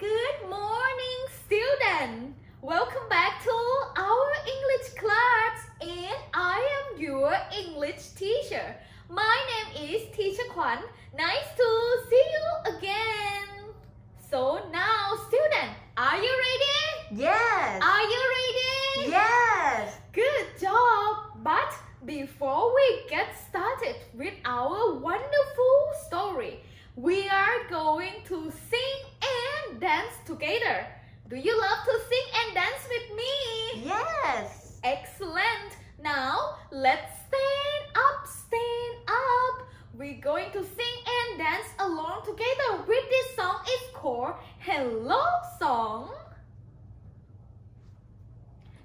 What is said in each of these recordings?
Good morning, student. Welcome back to our English class, and I am your English teacher. My name is Teacher Kwan. Nice to see you again. So now, student, are you ready? Yes. Are you ready? Yes. Good job. But before we get started with our wonderful story, we are going to sing and dance together. Do you love to sing and dance with me? Yes. Excellent. Now, let's stand up, stand up. We're going to sing and dance along together with this song. It's called Hello Song.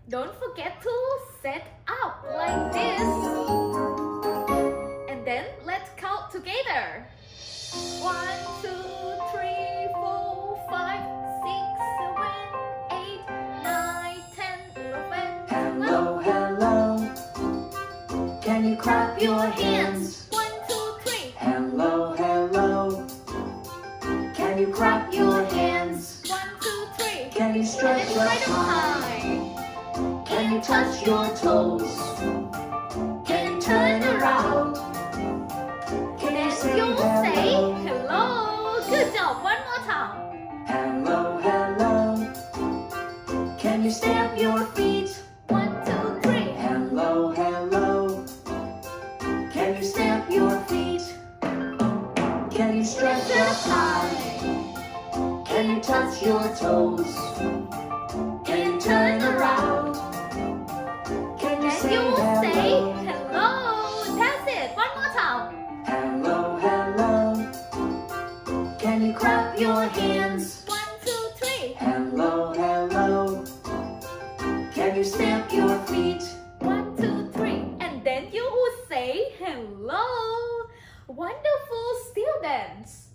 Don't forget to set up like this. And then let's count together. 1, 2, 3, 4, 5, 6, 7, 8, 9, 10, 11, 12. Hello, hello. Can you clap your hands? 1, 2, 3. Hello, hello. Can you clap your hands? 1, 2, 3. Can you And stretch then your right up arms? high. Can you touch your toes? Can you turn around? Can you Then say you say hello? hello. Good job. One more time. Hello, hello. Can you stamp your feet? 1, 2, 3. Hello, hello. Can you stamp your feet? Can you stretch your thighs? Can you touch your toes? Can you turn around? Can you Then say you say hello? hello. That's it. One more time. Hello, hello. Can you clap your hands? 1, 2, 3. Hello, hello. Can you stamp your feet? 1, 2, 3. And then you would say hello. Wonderful students.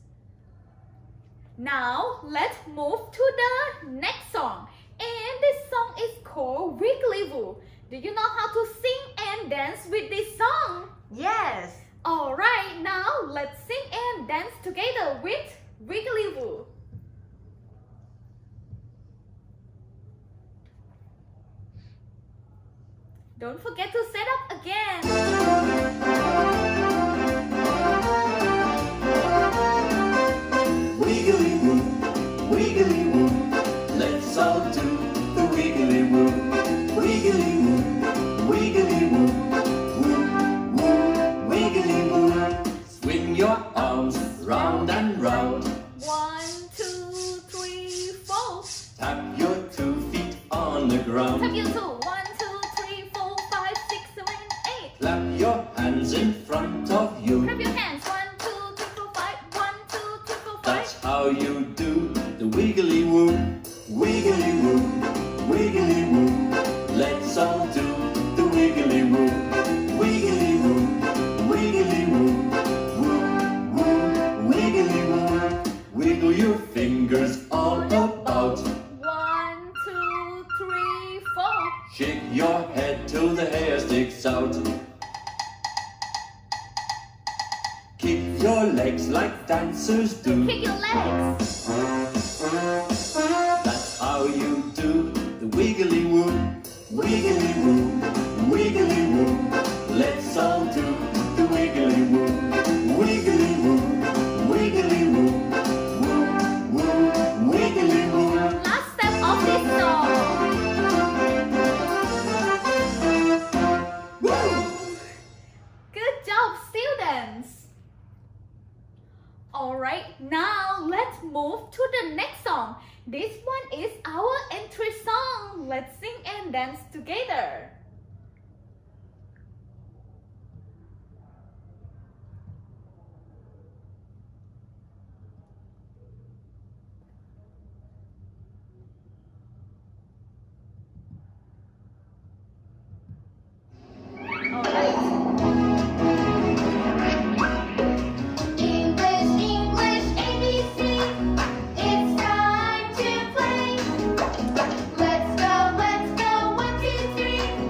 Now let's move to the next song. And this song is called Wiggly Woo. Do you know how to sing and dance with this song? Yes. Alright, now let's sing and dance together with Wiggly Woo. Don't forget to set up again. Wiggly woo, wiggly woo. Let's all do the wiggly woo. Wiggly woo, wiggly woo. Woo, woo, wiggly woo. Swing your arms round and round. 1, 2, 3, 4. Tap your 2 feet on the ground. Tap you two. 1, 2, 3, 4, 5, 6, 7, 8. Clap your hands in front of you. Clap your hands. 1, 2, 3, 4, 5. 1, 2, 3, 4, 5. That's how you do the wiggly woo. Wiggly woo, wiggly woo. Let's all do the wiggly woo. Wiggly woo, wiggly woo. Woo, woo, wiggly woo. Wiggle your fingers all about. 1, 2, 3, 4. Shake your head till the hair sticks out. Kick your legs like dancers do. Kick your legs. That's how you do the wiggly woo. Wiggly woo, wiggly woo. Let's all do the wiggly woo. Wiggly woo, wiggly woo. Woo, woo, wiggly woo. Last step of this song. Woo! Good job, students. Alright, now let's move to the next song. This one is our entry song. Let's sing and dance together. Alright. English, English, ABC. It's time to play. Let's go, 1, 2, 3.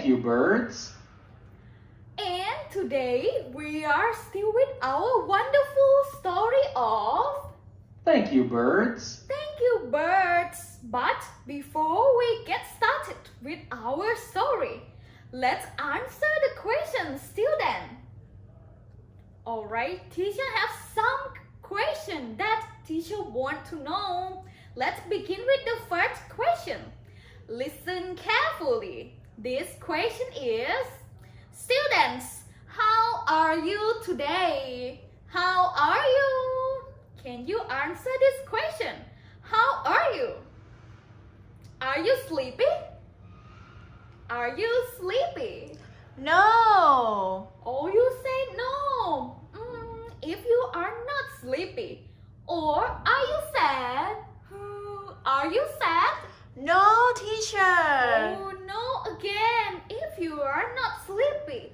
you, birds. And today we are still with our wonderful story of Thank you, birds. Thank you, birds. But before we get started with our story, let's answer the question, student. Alright, teacher have some question that teacher want to know. Let's begin with the first question. Listen carefully. This question is, students, how are you today? How are you? Can you answer this question? How are you? Are you sleepy? Are you sleepy? No. Oh, you say no. If you are not sleepy, or are you sad? Are you sad? No, teacher. Oh, no again. If you are not sleepy,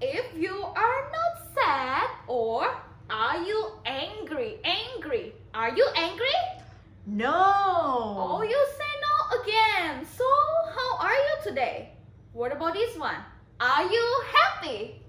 if you are not sad, or are you angry? Angry. Are you angry? No. Oh, you say no again. So, how are you today? What about this one? Are you happy?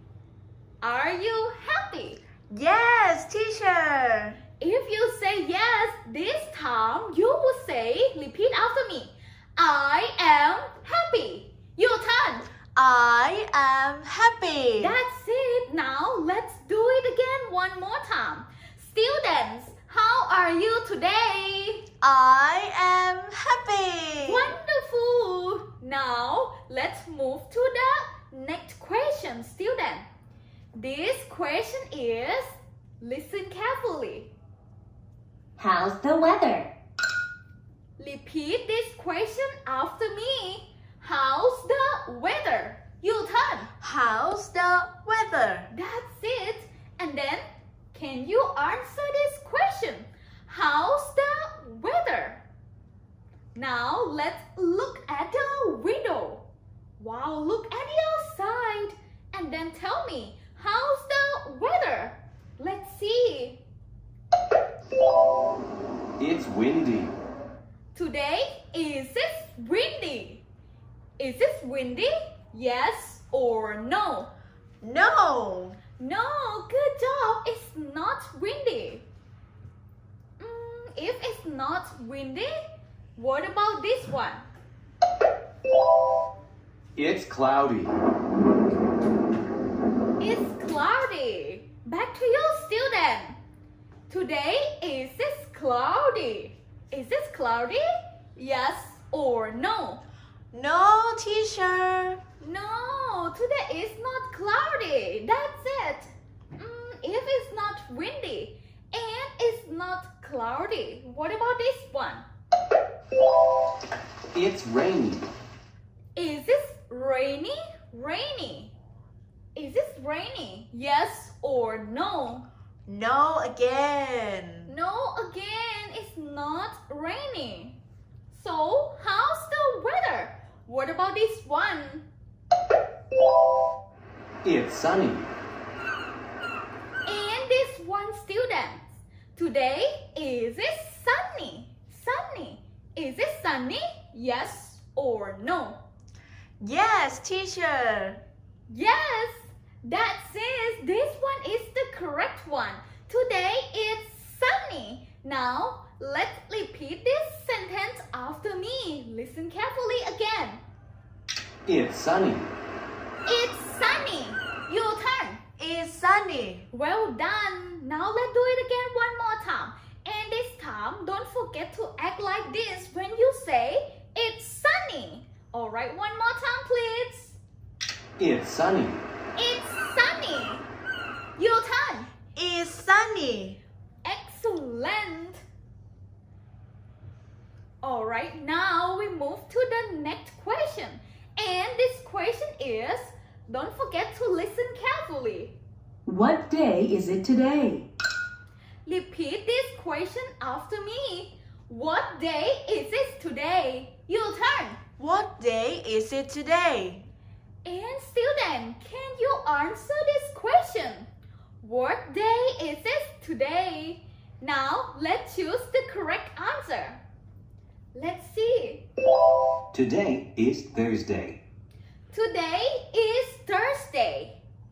Are you happy? Yes, teacher. If you say yes, this time you will say, repeat after me. I am happy. Your turn. I am happy. That's it. Now let's do it again one more time. Students, how are you today? I am happy. Wonderful. Now let's move to the next question, student. This question is, listen carefully. How's the weather? Repeat this question after me. How's the weather? Your turn. How's the weather? That's it. And then, can you answer this question? How's the weather? Now, let's look at the window. Wow, look at the outside. And then tell me, how's the weather? Let's see. It's windy. Today, is it windy? Is it windy? Yes or no? No. No, good job. It's not windy. If it's not windy, what about this one? It's cloudy. It's cloudy. Back to you, student. Today, is it cloudy? Is it cloudy? Yes or no? No, teacher. No, today is not cloudy. That's it. If it's not windy and it's not cloudy, what about this one? It's rainy. Is this rainy? Rainy. Is this rainy? Yes or no? No again. No, again, it's not rainy. So, how's the weather? What about this one? It's sunny. And this one, students. Today, is it sunny? Sunny. Is it sunny? Yes or no? Yes, teacher. Yes, that's it. This one is the correct one. Today, it's sunny. Now, let's repeat this sentence after me. Listen carefully again. It's sunny. It's sunny. Your turn. It's sunny. Well done. Now let's do it again one more time. And this time, don't forget to act like this when you say it's sunny. Alright, one more time, please. It's sunny. It's sunny. Your turn. It's sunny. Excellent. Alright, now we move to the next question. And this question is, don't forget to listen carefully. What day is it today? Repeat this question after me. What day is it today? Your turn. What day is it today? And student, can you answer this question? What day is it today? Now, let's choose the correct answer. Let's see. Today is Thursday. Today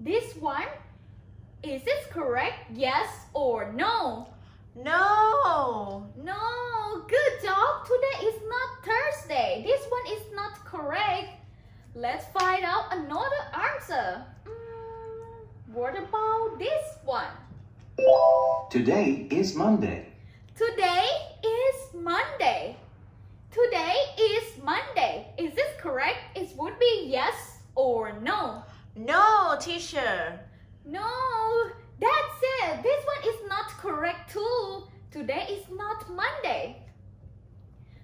this one, is this correct? Yes or no? No. No, good job. Today is not Thursday. This one is not correct. Let's find out another answer. What about this one? Today is Monday. Today is Monday. Today is Monday. Is this correct? It would be yes or no. No, teacher. No, that's it. This one is not correct too. Today is not Monday.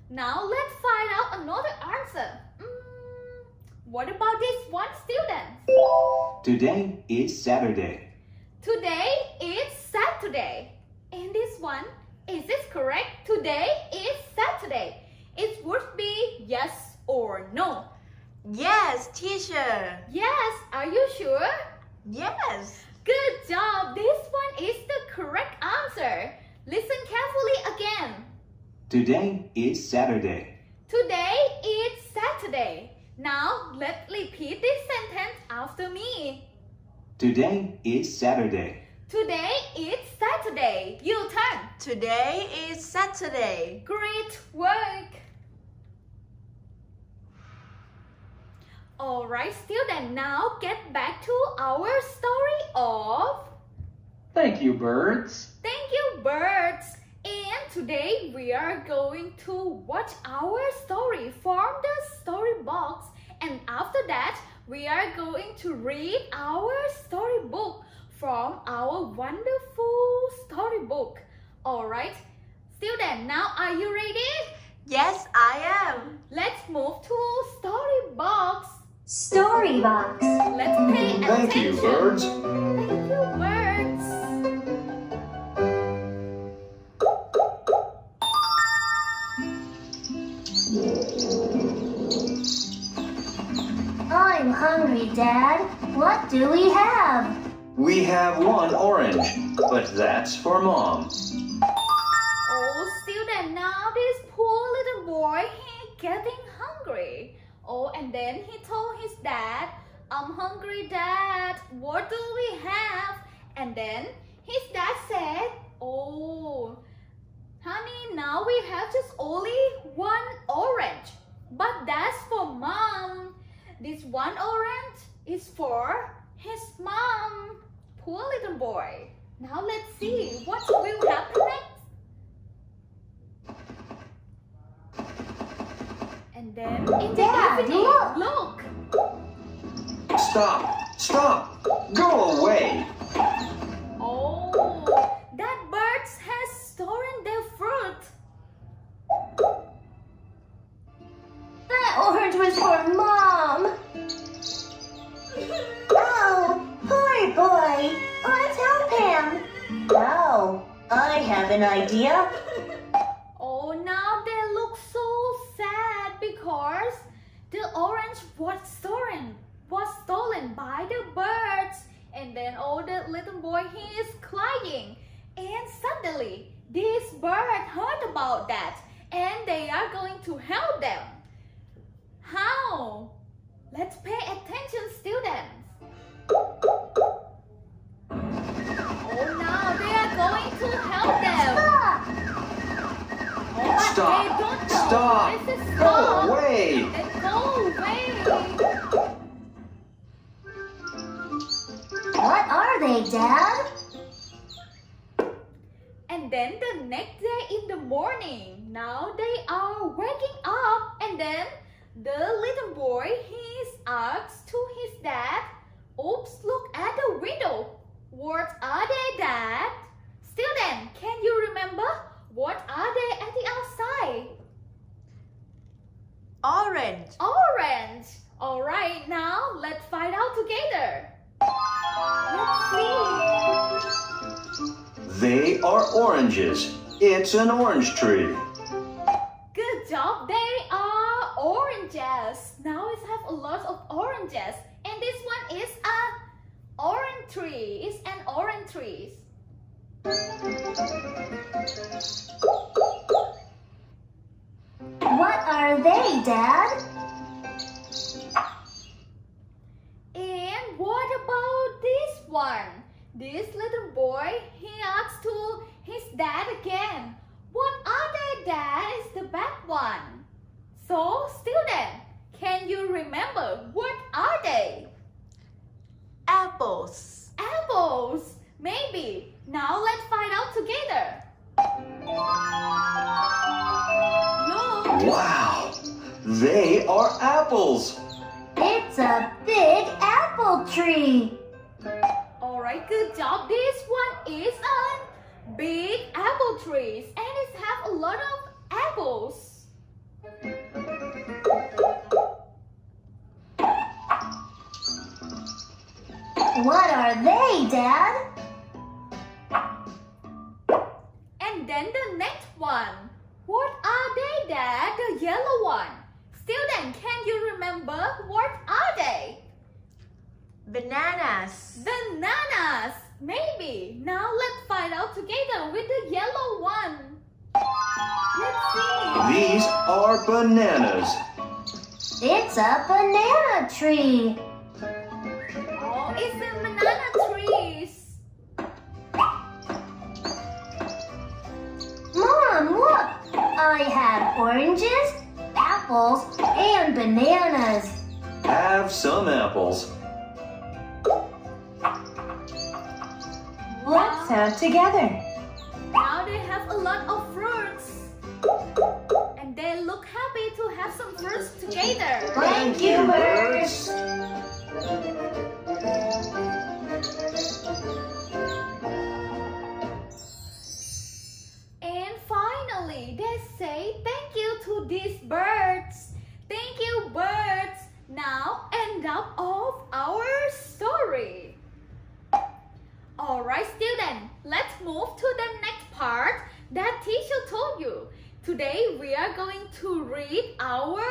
Now let's find out another answer. What about this one, students? Today is Saturday. Today is Saturday. And this one, is this correct? Today is Saturday. It would be yes or no. Yes, teacher. Yes, are you sure? Yes. Good job. This one is the correct answer. Listen carefully again. Today is Saturday. Today is Saturday. Now let's repeat this sentence after me. Today is Saturday. Today is Saturday. Your turn. Today is Saturday. Great work. Alright, students, now get back to our story of Thank you, birds. Thank you, birds. And today we are going to watch our story from the storybox. And after that, we are going to read our storybook from our wonderful storybook. Alright, students, now are you ready? Yes, I am. Let's move to storybox. Storybox. Let's pay attention. Thank you, birds. Thank you, birds. I'm hungry, Dad. What do we have? We have one orange, but that's for Mom. Oh, student, now this poor little boy, he getting hungry. Oh, and then he told his dad, I'm hungry, Dad. What do we have? And then his dad said, oh, honey, now we have just only one orange. But that's for Mom. This one orange is for his mom. Poor little boy. Now let's see what will happen next. And then in the Dad, evening, look. Stop! Stop! Go away! Oh, that bird has stolen their fruit. That orange was for Mom. Oh, poor boy. Let's help him. Oh, I have an idea. Oh, now they look so sad because the orange was stolen by the birds. And then oh, the little boy, he is crying. And suddenly, this bird heard about that. And they are going to help them. How? Let's pay attention, students. Oh, now they are going to help them. Oh, but Stop. they don't know. Stop. This is Go stop. away! And go away. What are they, Dad? And then the next day in the morning, now they are waking up, and then the little boy, he asks to his dad, oops, look at the window. What are they, Dad? Student, can you remember? What are they at the outside? Orange. Orange. Alright, now let's find out together. Let's see. They are oranges. It's an orange tree. Good job, they are oranges. Now we have a lot of oranges. And this one is a orange tree. It's an orange tree. What are they, Dad? And what about this one. This little boy, he asks to his dad again. What are they, Dad? Is the back one. So, student, can you remember what are they? Apples. Apples. Maybe. Now let's find out together. Look. Wow! They are apples! It's a big apple tree. Alright, good job. This one is a big apple trees and it have a lot of apples. What are they, Dad? And then the next one. What are they, Dad? The yellow one. Student, can you remember what are they? Bananas. Bananas. Maybe. Now let's find out together with the yellow one. Let's see. These are bananas. It's a banana tree. Oh, it's the banana trees. Mom, look! I have oranges, apples, and bananas. Have some apples. Let's have together. Now they have a lot of fruits. And they look happy to have some fruits together. Thank you, birds. And finally, they say thank you to these birds. Thank you, birds. Now, end up of our story. Alright, students, let's move to the next part that teacher told you. Today, we are going to read our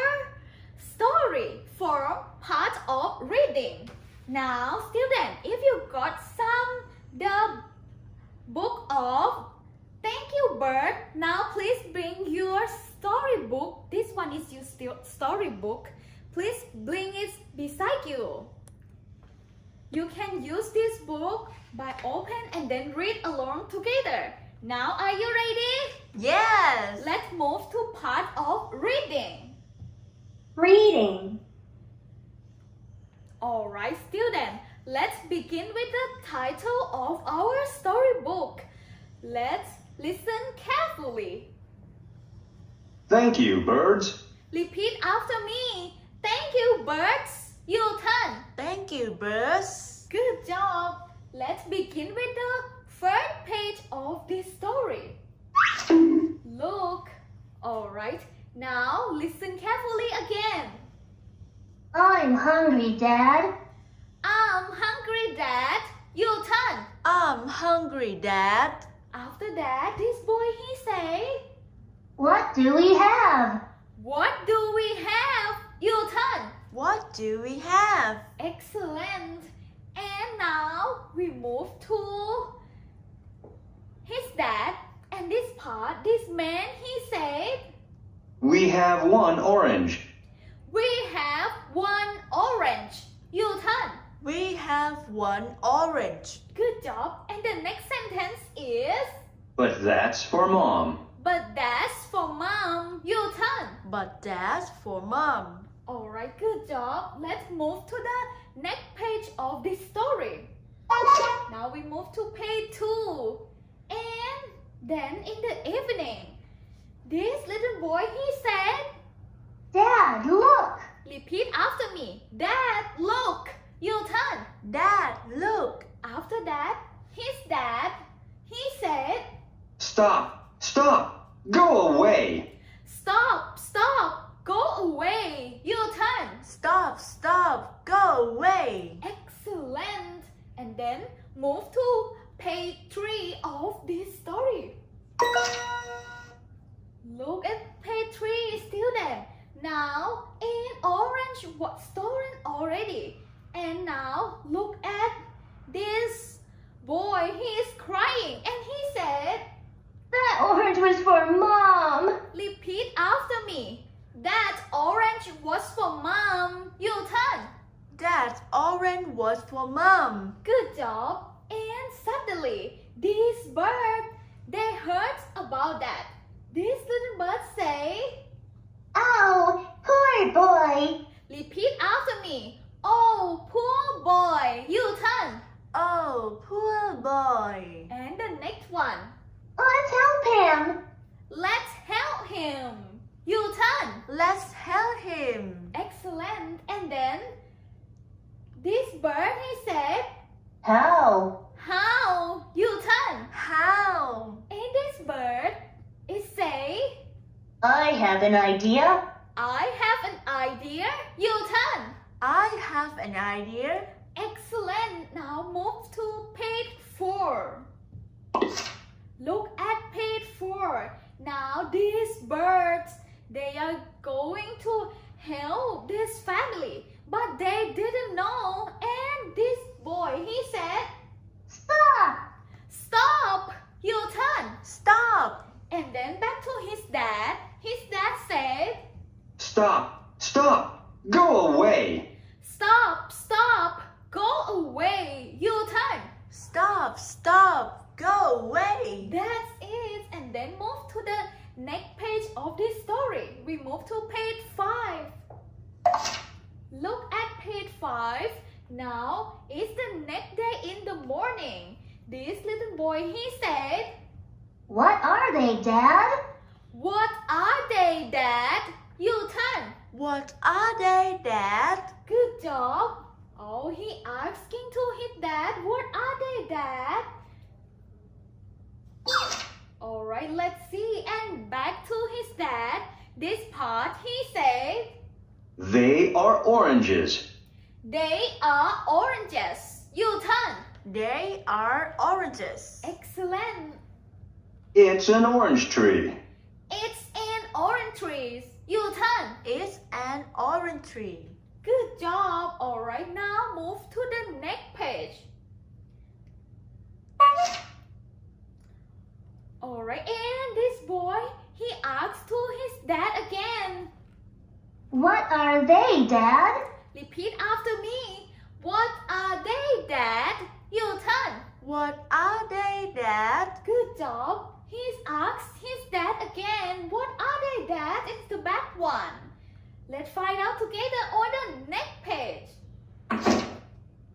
story for part of reading. Now, students, if you got the book of Thank You Bird, now please bring your storybook. This one is your storybook. Please bring it beside you. You can use this book by open and then read along together. Now, are you ready? Yes. Let's move to part of reading. Reading. Alright, students, let's begin with the title of our storybook. Let's listen carefully. Thank you, birds. Repeat after me. Thank you, birds. Your turn. Thank you, birds. Good job. Let's begin with the first page of this story. Look. Alright, now listen carefully again. I'm hungry, Dad. I'm hungry, Dad. Your turn. I'm hungry, Dad. After that, this boy he say, What do we have? what do we have? Your turn. What do we have? Excellent. And now we move to his dad. And this part, this man, he said, We have one orange. we have one orange. Your turn. We have one orange. Good job. And the next sentence is, But that's for Mom. but that's for mom. Your turn. But that's for Mom. Alright, good job. Let's move to the next page of this story. Now we move to page 2. And then in the evening, this little boy, he said, Dad, look! repeat after me. Dad, look. Your turn. Dad, look. After that, his dad, he said, Stop! Stop! Go away! stop, stop, go away. Your turn. Stop, stop, go away. Excellent. And then move to page 3 of this story. Look at page 3, student. Now, an orange was stolen already. And now, look at this boy. He is crying and he said, That orange was for Mom! repeat after me. That orange was for mom. Your turn. That orange orange was for mom. Good job. And suddenly, these birds, they heard about that. These little birds say, Oh, poor boy. repeat after me. Oh, poor boy. You turn. Oh, poor boy. And the next one. Let's help him. Let's help him. You turn. Let's help him. Excellent. And then, this bird, he said, How? how? You turn. How? And this bird, it say, I have an idea. I have an idea. You turn. I have an idea. Excellent. Now move to page 4. Look at page 4. Now these birds, they are going to help this family, but they didn't know. And this boy, he said, Stop. stop. You turn. Stop. And then back to his dad. His dad said, Stop! Stop! Go away! stop, stop, go away. You turn. Stop. Stop. Go away. That's it. And then move to the next page of this story. We move to page 5. Look at page 5. Now it's the next day in the morning. This little boy, he said, What are they, Dad? what are they, Dad? You turn. What are they, Dad? Good job. Oh, he asking to his dad, what are they, Dad? Alright, let's see. And back to his dad. This part, he said, They are oranges. they are oranges. You turn. They are oranges. Excellent. It's an orange tree. It's an orange tree. You turn. It's an orange tree. Good job. Alright, now move to the next page. Alright, and this boy, he asks to his dad again. What are they, Dad? Repeat after me. What are they, Dad? You turn. What are they, Dad? Good job. He's asked his dad again. What are they, Dad? It's the back one. Let's find out together on the next page.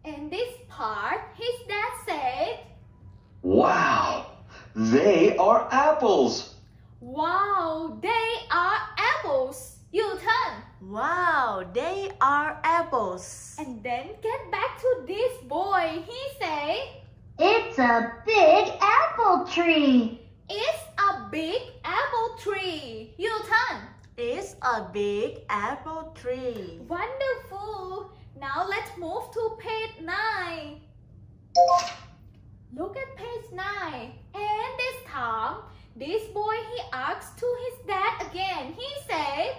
In this part, his dad said, Wow! They are apples! wow, they are apples. You turn. Wow, they are apples. And then get back to this boy. He say, It's a big apple tree. it's a big apple tree. You turn. It's a big apple tree. Wonderful. Now let's move to page 9. Look at page 9. And this time, this boy, he asks to his dad again. He said,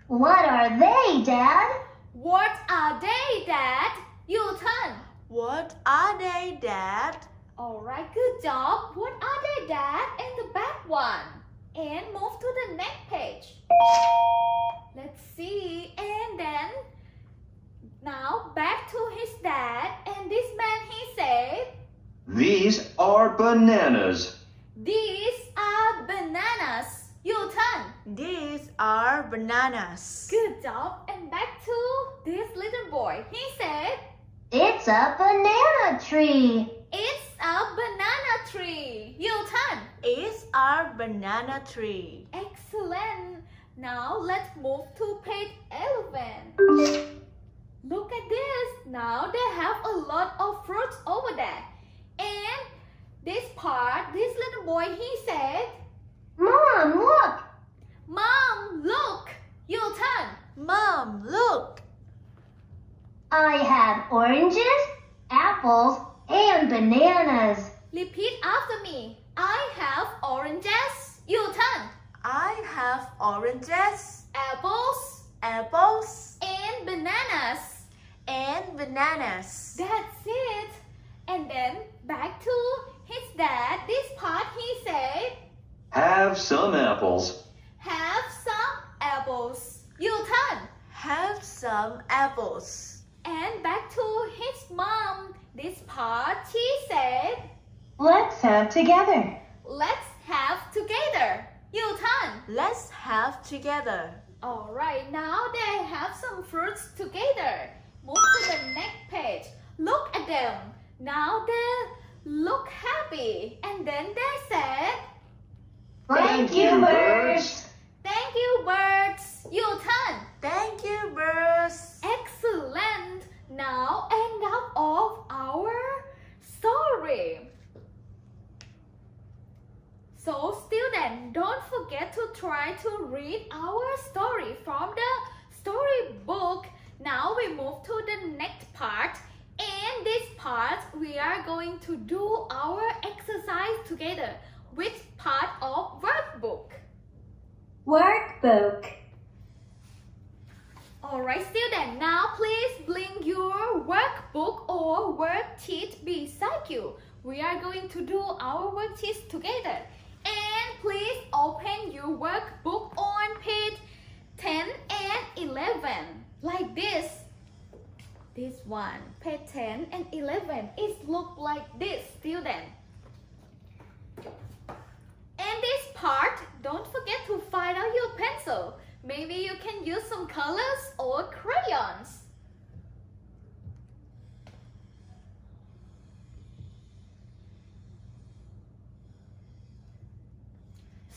What are they, Dad? what are they, Dad? You turn. What are they, Dad? Alright, good job. What are they, Dad? And the back one. And move to the next page. Let's see. And then, now back to his dad. And this man, he said, These are bananas. these are bananas. You turn. These are bananas. Good job. And back to this little boy. He said, It's a banana tree. it's a banana tree. You turn. It's a banana tree. Excellent. Now let's move to page 11. Look at this. Now they have a lot of fruits over there. And this part, this little boy, he said, Mom, look. Mom, look. You turn. Mom, look. I have oranges, apples, and bananas. Repeat after me. I have oranges. You turn. I have oranges, Apples apples, and bananas. and bananas. That's it. And then back to his dad. This part he said, Have some apples. have some apples. You turn. Have some apples. And back to his mom. This part she said, Let's have together. let's have together. Your turn. Let's have together. Alright, now they have some fruits together. Move to the next page. Look at them. Now they look happy. And then they said, Thank you, birds. Thank you, birds. Your turn. Thank you, birds. Excellent. Now end up of our story. So students, don't forget to try to read our story from the storybook. Now we move to the next part. In this part, we are going to do our exercise together. Which part of workbook? Workbook. Alright students, now please bring your workbook or worksheet beside you. We are going to do our worksheets together. And please open your workbook on page 10 and 11. Like this. This one, page 10 and 11. It looks like this, student. And this part, don't forget to find out your pencil. Maybe you can use some colors or crayons.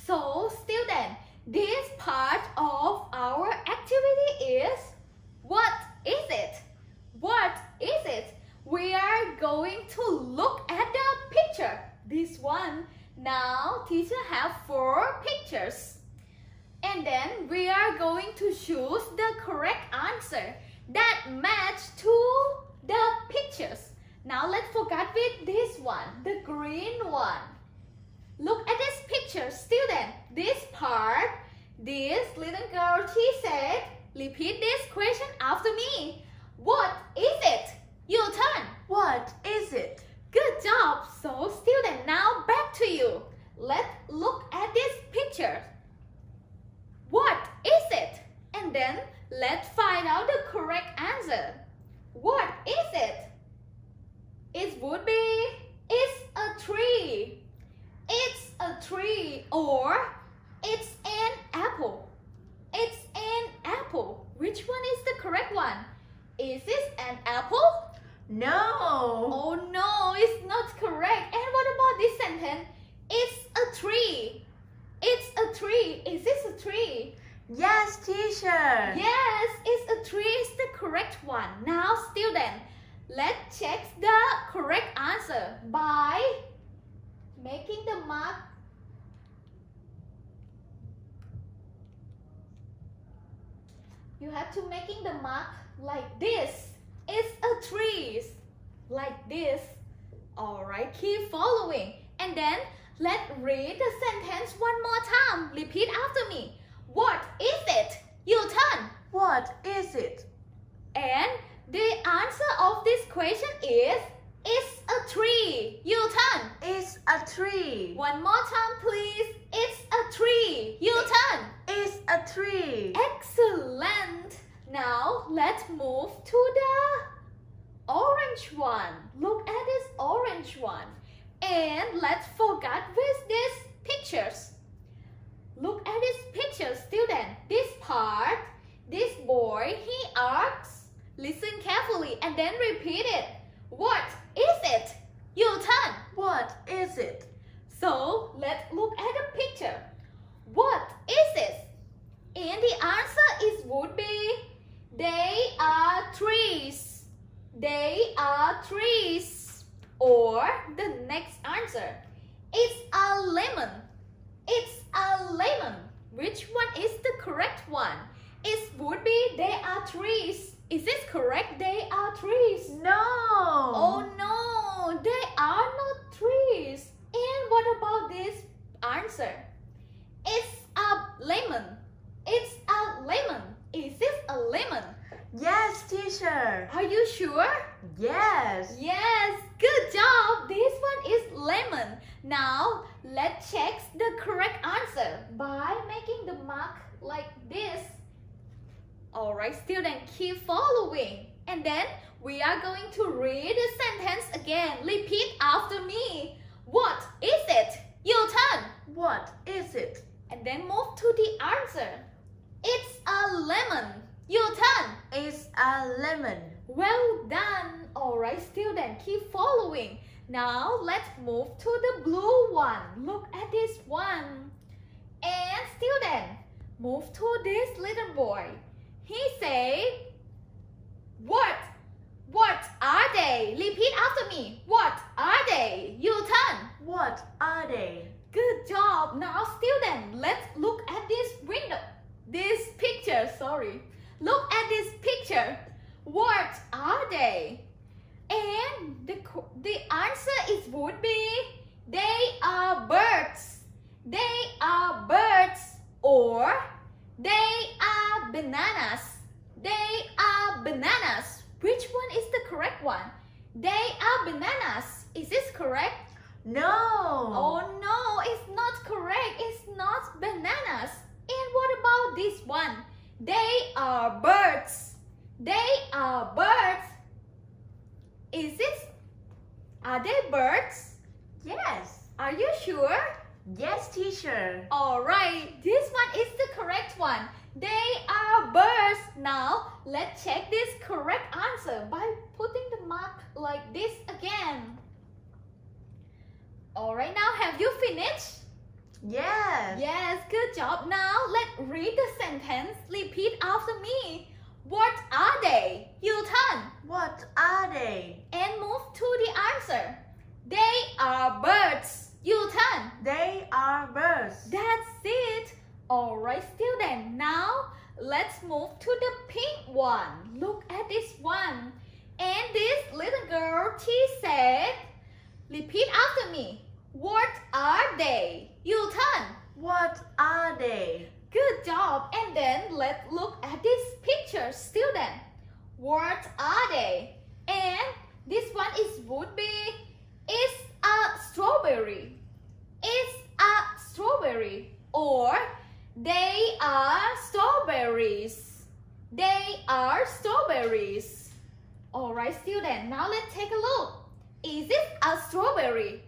So, student, this part of our activity is, what is it? What is it? We are going to look at the picture. This one. Now, teacher have 4 pictures. And then we are going to choose the correct answer that match to the pictures. Now let's focus with this one, the green one. Look at this picture, student. This part, this little girl, she said, repeat this question after me. What is it? Your turn. What is it? Good job. So student, now back to you. Let's look at this picture. What is it? And then let's find out the correct answer. What is it? It would be, it's a tree. It's a tree, or it's an apple. It's an apple. Which one is the correct one? Is this an apple? No. Oh no, it's not correct. And what about this sentence? It's a tree. It's a tree. Is this a tree? Yes, teacher. Yes, it's a tree. Is the correct one. Now, student, let's check the correct answer by making the mark. You have to making the mark like this. It's a tree. Like this. Alright, keep following. And then let's read the sentence one more time. Repeat after me. What is it? Your turn. What is it? And the answer of this question is, it's a tree. Your turn. It's a tree. One more time, please. It's a tree. Your turn. It's a tree. Excellent. Now let's move to the orange one. Look at this orange one. And let's forget with these pictures. Look at this picture, student. This part, this boy, he asks, listen carefully and then repeat it. What is it? Your turn. What is it? So let's look at the picture. What is it? And the answer is would be, they are trees. They are trees. Or the next answer, it's a lemon. It's a lemon. Which one is the correct one? It would be, they are trees. Is this correct? They are trees. No. Oh no, they are not trees. And what about this answer? It's a lemon. It's a lemon. Is this a lemon? Yes, teacher. Are you sure? Yes. Yes, good job. This one is lemon. Now, let's check the correct answer by making the mark like this. Alright, student, keep following. And then we are going to read the sentence again. Repeat after me. What is it? Your turn. What is it? And then move to the answer. It's a lemon. Your turn. It's a lemon. Well done. Alright, student, keep following. Now let's move to the blue one. Look at this one. And student, move to this little boy. He said, What are they? Repeat after me. What are they? Your turn. What are they? Good job. Now student, let's look at this window. This picture, sorry. Look at this picture. What are they? And the answer is would be they are birds. They are birds or they are bananas. They are bananas. Which one is the correct one? They are bananas. Is this correct? No. Oh no, it's not correct. It's not bananas. And what about this one? They are birds. They are birds. Is it? Are they birds? Yes. Are you sure? Yes, teacher. Alright, this one is the correct one. They are birds. Now, let's check this correct answer by putting the mark like this again. Alright, now have you finished? Yes. Yes, good job. Now, let's read the sentence. Repeat after me. What are they? Your turn. What are they? And move to the answer. They are birds. Your turn. They are birds. That's it. Alright, student. Now, let's move to the pink one. Look at this one. And this little girl, she said, repeat after me. What are they? Your turn. What are they? Good job. And then let's look at this picture, student. What are they? And this one would be, it's a strawberry. It's a strawberry. Or they are strawberries. They are strawberries. Alright, student. Now let's take a look. Is it a strawberry?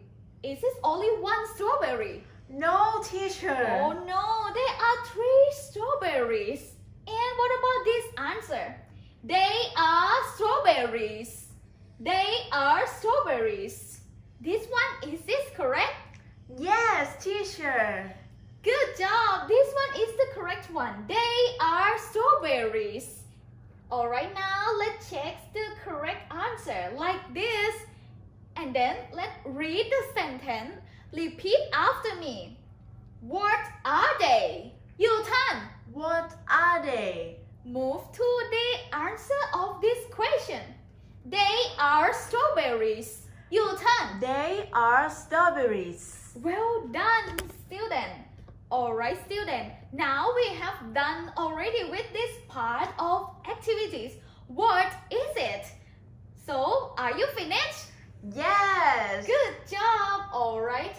Is it only one strawberry? No, teacher. Oh no, there are 3 strawberries. And what about this answer? They are strawberries. They are strawberries. This one, is this correct? Yes, teacher. Good job. This one is the correct one. They are strawberries. Alright, now let's check the correct answer like this. And then let's read the sentence. Repeat after me. What are they? Your turn. What are they? Move to the answer of this question. They are strawberries. Your turn. They are strawberries. Well done, student. Alright, student. Now we have done already with this part of activities. What is it? So, are you finished? Yes. Good job. Alright.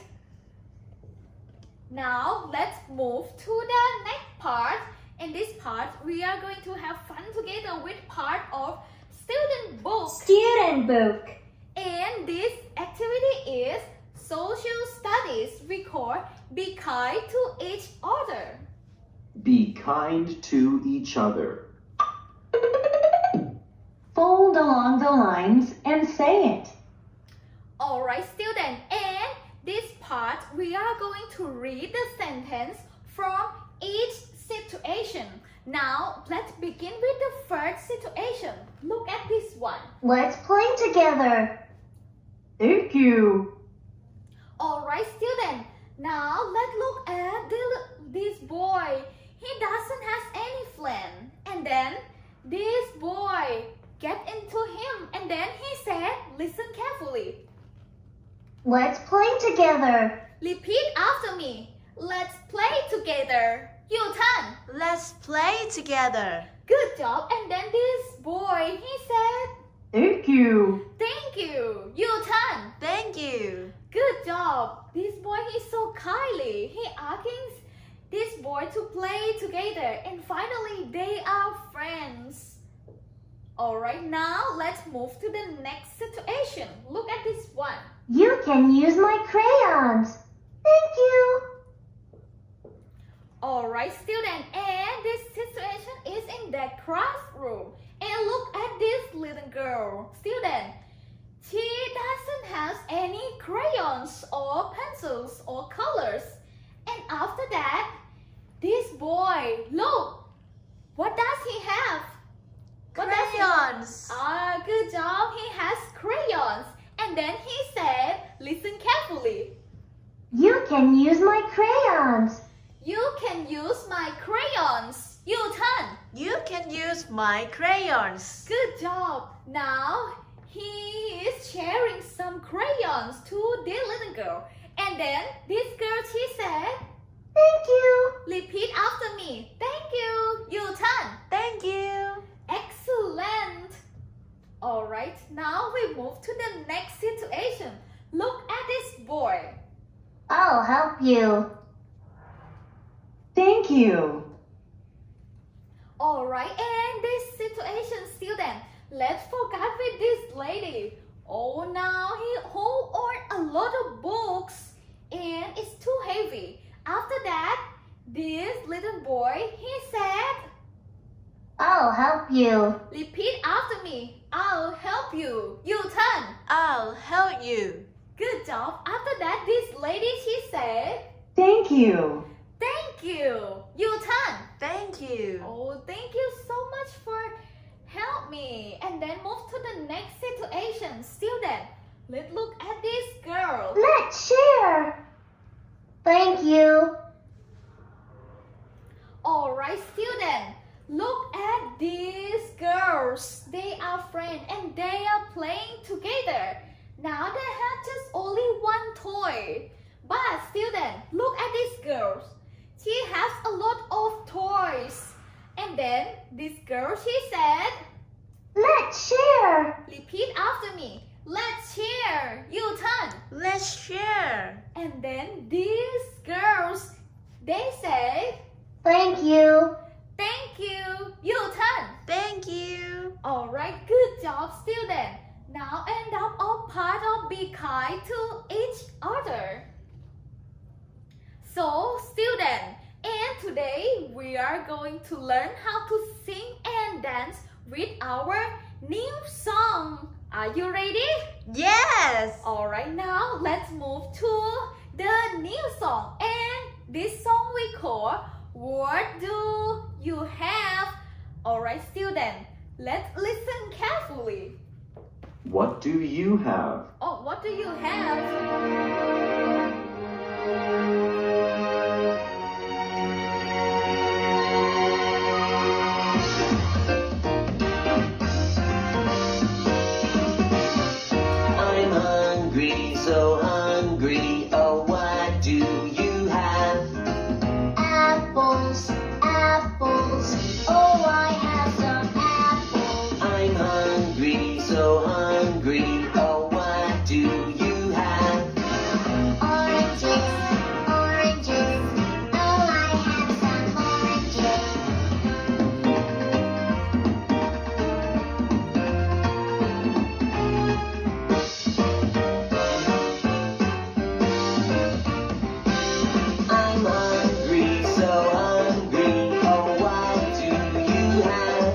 Now, let's move to the next part. In this part, we are going to have fun together with part of student book. Student book. And this activity is social studies. We call be kind to each other. Be kind to each other. Fold along the lines and say it. Alright, student. And this part, we are going to read the sentence from each situation. Now, let's begin with the first situation. Look at this one. Let's play together. Thank you. Alright, student. Now, let's look at this boy. He doesn't have any friend. And then, this boy get into him. And then he said, listen carefully. Let's play together. Repeat after me. Let's play together. Your turn. Let's play together. Good job. And then this boy, he said, Thank you. thank you. Your turn. Thank you. Good job. This boy is so kindly. He asks this boy to play together. And finally, they are friends. Alright, now let's move to the next situation. Look at this one. You can use my crayons. Thank you. Alright, student, and this situation is in the classroom. And look at this little girl. Student, she doesn't have any crayons or pencils or colors. And after that, this boy, look, what does he have? What does he- Crayons. Good job. He has crayons. And then he said, listen carefully. You can use my crayons. You can use my crayons. You turn. You can use my crayons. Good job. Now he is sharing some crayons to this little girl. And then this girl, she said, Thank you. repeat after me. Thank you. You turn. Thank you. Excellent. Alright, now we move to the next situation. Look at this boy. I'll help you. Thank you. Alright, and this situation, student, let's focus with this lady. Oh, now he hold on a lot of books and it's too heavy. After that, this little boy, he said, I'll help you. repeat after me. I'll help you. You turn. I'll help you. Good job. After that, this lady, she said, Thank you. thank you. You turn. Thank you. Oh, thank you so much for help me. And then move to the next situation. Student, let's look at this girl. Let's share. Thank you. Alright, student, look at these girls. They are friends and they are playing together. Now they have just only one toy. But student, look at these girls. She has a lot of toys. And then this girl, she said, Let's share. repeat after me. Let's share. You turn. Let's share. And then these girls, they say, Thank you. thank you. You turn. Thank you. Alright, good job, student. Now end up all part of be kind to each other. So, student, and today we are going to learn how to sing and dance with our new song. Are you ready? Yes. Alright, now let's move to the new song. And this song we call What Do You Have? Alright, student, let's listen carefully. What do you have? Oh, what do you have? I'm hungry, so hungry. Oh, what do you have? Apples, apples. Oh, I have some apples. I'm hungry, so hungry. Oh, what do you have? Oranges, oranges. Oh, I have some oranges. I'm hungry, so hungry. Oh, what do you have?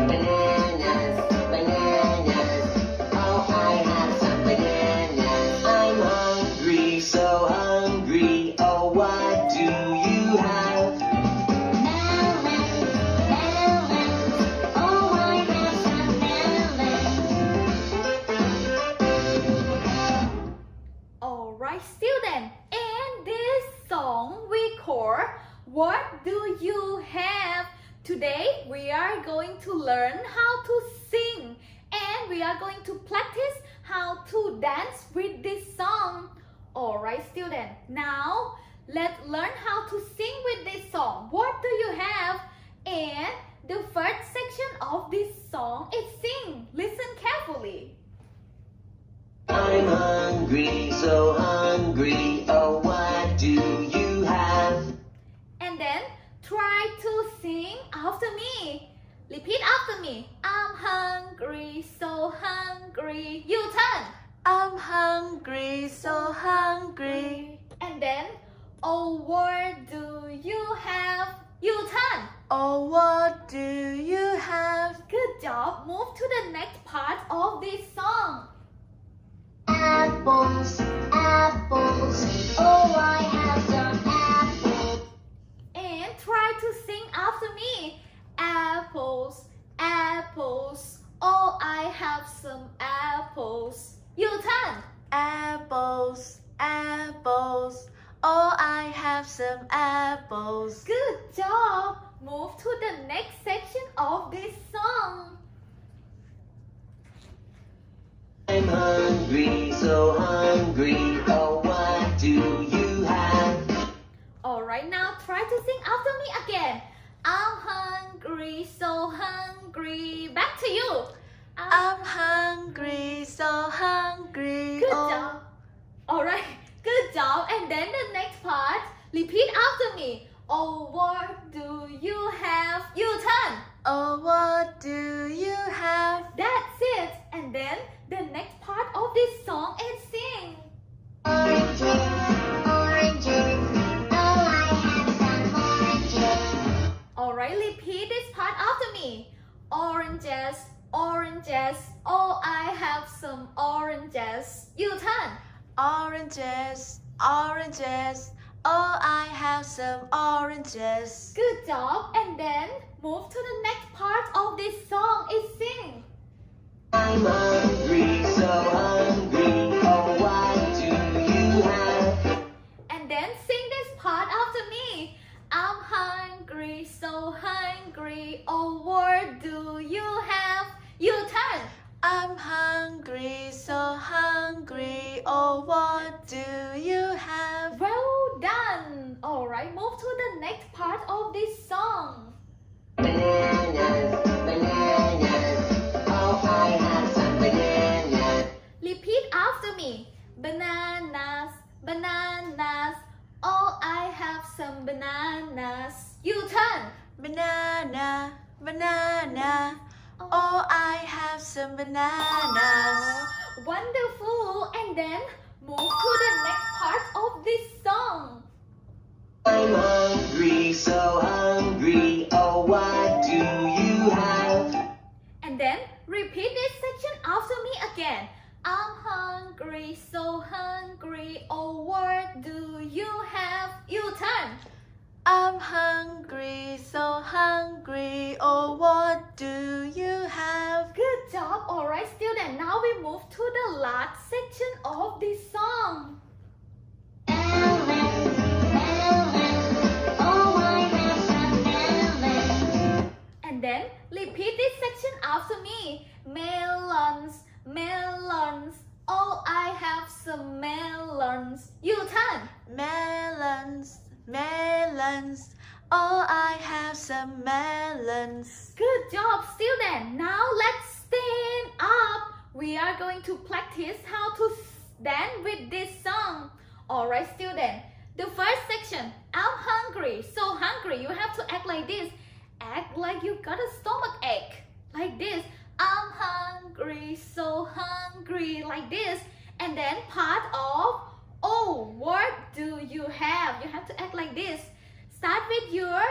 Bananas, bananas. Oh, I have some bananas. I'm hungry, so hungry. Oh, what do you have? Melons, melons. Oh, I have some melons. Alright, student, and this song we call What Do You Have? Today we are going to learn how to sing and we are going to practice how to dance with this song. Alright, student, now let's learn how to sing with this song. What do you have? And the first section of this song is sing. Listen carefully. I'm hungry, so hungry. Oh, what do you have? And then try to sing after me. Repeat after me. I'm hungry. hungry, so hungry. You turn. I'm hungry, so hungry. And then, oh, what do you have? You turn. Oh, what do you have? Good job. Move to the next part of this song. Apples, apples. Oh, I have some apples. And try to sing after me. Apples, apples. Oh, I have some apples. You turn. Apples, apples. Oh, I have some apples. Good job. Move to the next section of this song. I'm hungry, so hungry. Oh, what do you have? Alright, now try to sing after me again. I'm hungry, so hungry. Back to you. I'm hungry, so hungry. Good Oh, job. Alright, good job. And then the next part, repeat after me. Oh, what do you have? You turn. oh, what do you have? That's it. And then the next part of this song is sing. Oranges, oranges. Oh, I have some oranges. Alright, repeat this part after me. Oranges, oranges. Oh, I have some oranges. You turn. Oranges, oranges. Oh, I have some oranges. Good job. And then move to the next part of this song is sing. I'm hungry, so hungry. Oh, what do you have? And then sing this part after me. I'm hungry, so hungry. Oh, what do you have? You turn. I'm hungry, so hungry. Oh, what do you have? Well done. Alright, move to the next part of this song. Bananas, bananas. Oh, I have some bananas. Repeat after me. Bananas, bananas. Oh, I have some bananas. You turn. Banana, banana. Oh, I have some bananas. Wonderful. And then move to the next part of this song. I'm hungry, so hungry. Oh, what do you have? And then repeat this section after me again. I'm hungry, so hungry. Oh, what do you have? You turn. I'm hungry, so hungry. Oh, what do you have? Good job. Alright, student. Now we move to the last section of this song. Melons, melons. Oh, I have some melons. And then repeat this section after me. Melons, melons. Oh, I have some melons. You turn. Melons, melons. Oh, I have some melons. Good job, student. Now let's stand up. We are going to practice how to stand with this song. Alright, student. The first section. I'm hungry, so hungry. You have to act like this. Act like you got a stomach ache. Like this. I'm hungry, so hungry. Like this. And then part of, oh, what do you have? You have to act like this. Start with your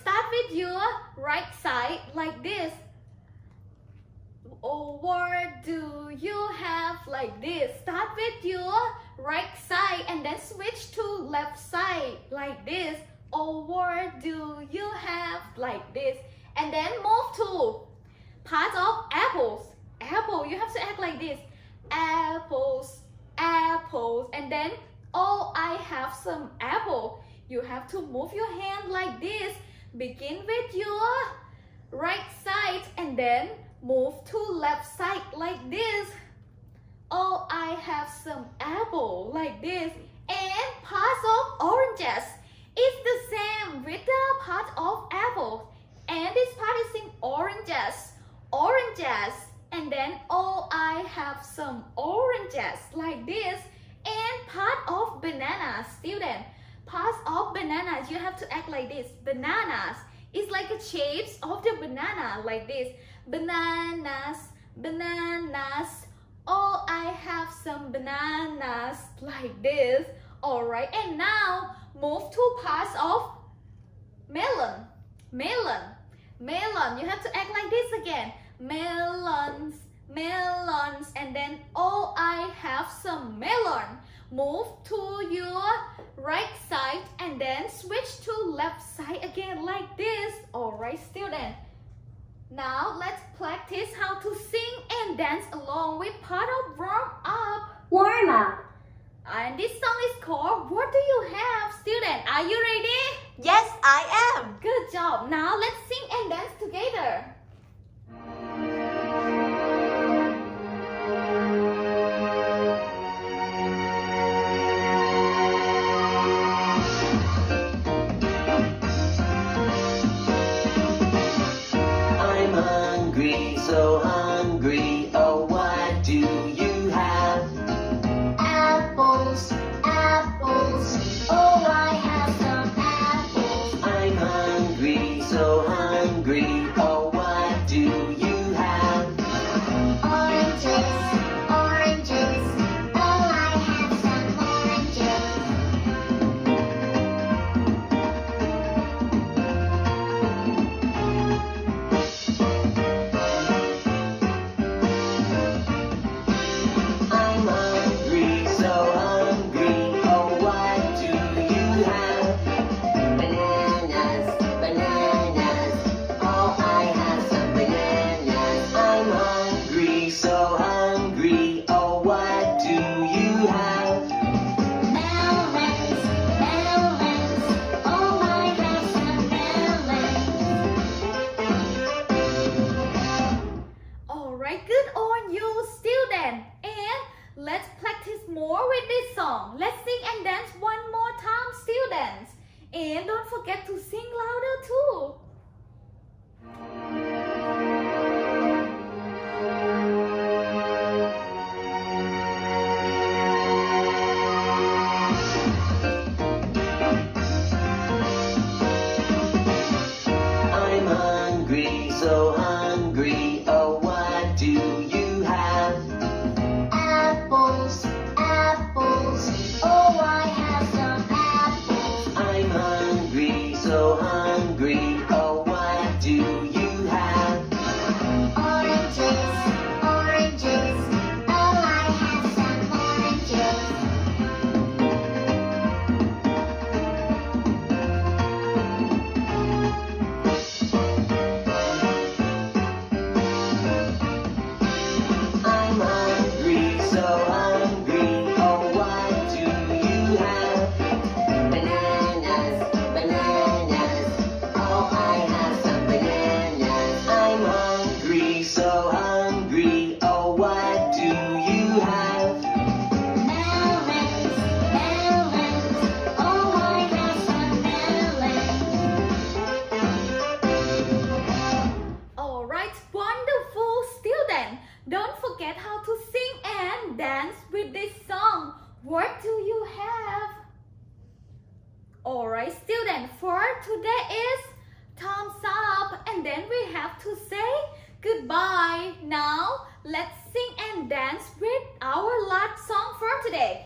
start with your right side like this. Oh, what do you have? Like this. Start with your right side and then switch to left side like this. Oh, what do you have? Like this. And then move to part of apples. Apple, you have to act like this. Apples, apples. And then, oh, I have some apple. You have to move your hand like this. Begin with your right side and then move to left side like this. Oh, I have some apple like this. And parts of oranges. It's the same with the part of apple. And this part is in oranges. Oranges. And then, oh, I have some oranges like this. And part of bananas, student. Parts of bananas, you have to act like this. Bananas is like the shapes of the banana like this. bananas, bananas. Oh, I have some bananas like this. Alright, and now move to parts of melon. Melon. Melon. You have to act like this again. Melons, melons. And then, oh, I have some melon. Move to your right side and then switch to left side again like this. Alright, student. Now let's practice how to sing and dance along with part of warm up. Warm up. And this song is called What Do You Have? Student, are you ready? Yes, I am. Good job. Now let's sing and dance together. I'm hungry, so hungry. Oh, what do you have? Apples, apples. Oh, I have some apples. I'm hungry, so hungry. Oh, what do you have? Oranges, oranges. Oh, I have some oranges. I'm hungry, so hungry. Oh, what do you have? Bananas, bananas. Oh, I have some bananas. I'm hungry, so hungry. Oh, what do you have? Melons, melons. Oh, I have some melons. Alright, good on you, student. And let's practice more with this song. Let's sing and dance one more time, students. And don't forget to sing louder too. I'm hungry, so hungry. Oh, what do you have? Apples, apples. Oh, I have some apples. I'm hungry, so hungry. Oh, what do you have? Oranges, oranges. Oh, I have some oranges. I'm hungry, so hungry. Oh, what do you have? Bananas, bananas. Oh, I have some bananas. I'm hungry, so hungry. Oh, what do you have? Melons, melons. Oh, I have some melons. Alright, wonderful, student. Don't forget how to sing and dance with this song. What do you have? Alright, student, for today is thumbs up, and then we have to say goodbye. Now, let's sing and dance with our last song for today.